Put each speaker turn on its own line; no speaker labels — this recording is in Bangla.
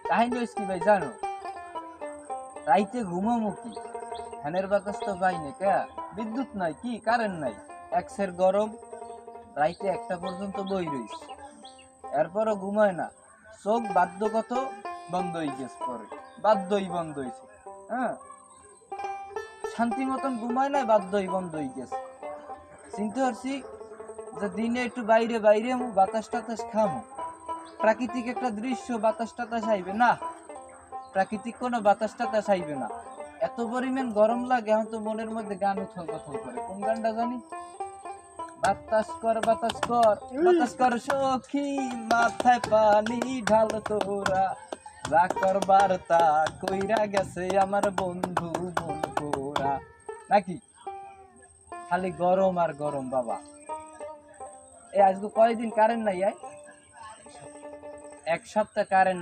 কাহিনী হইছে কি ভাই জানো? রাইতে ঘুমামু কি, ফ্যানের বাতাস তো পাই না কে, বিদ্যুৎ নাই, কি কারেন্ট নাই, একসের গরম। রাইতে 1টা পর্যন্ত বই রইছে, এরপরও ঘুমায় না। চোখ বাধ্যগত বন্ধ হয়ে গেছে, পরে বাধ্যই বন্ধ হয়েছে। হ্যাঁ, শান্তি মতন ঘুমায় নাই, বাধ্যই বন্ধ হয়ে গেছে। চিনতে পারছি যে দিনে একটু বাইরে বাইরে বাতাস টাতাস খামো, প্রাকৃতিক একটা দৃশ্য, বাতাস টাতাস আইবে না, প্রাকৃতিক কোনো বাতাস টাতাস আইবে না। এত পরিমাণ গরম লাগে, এখন তো মনের মধ্যে গান উথল পাথল করে। কোন গানটা জানি? বাতাস কর বাতাস কর বাতাস কর সখী, মাথায় পানি ঢাল তোরা, যা করবার তা কইরা গেছে আমার বন্ধু মন পোড়া। নাকি খালি গরম আর গরম বাবা। এই আজকে কয়দিন কারেন্ট নাই, 1 সপ্তাহ কারেন্ট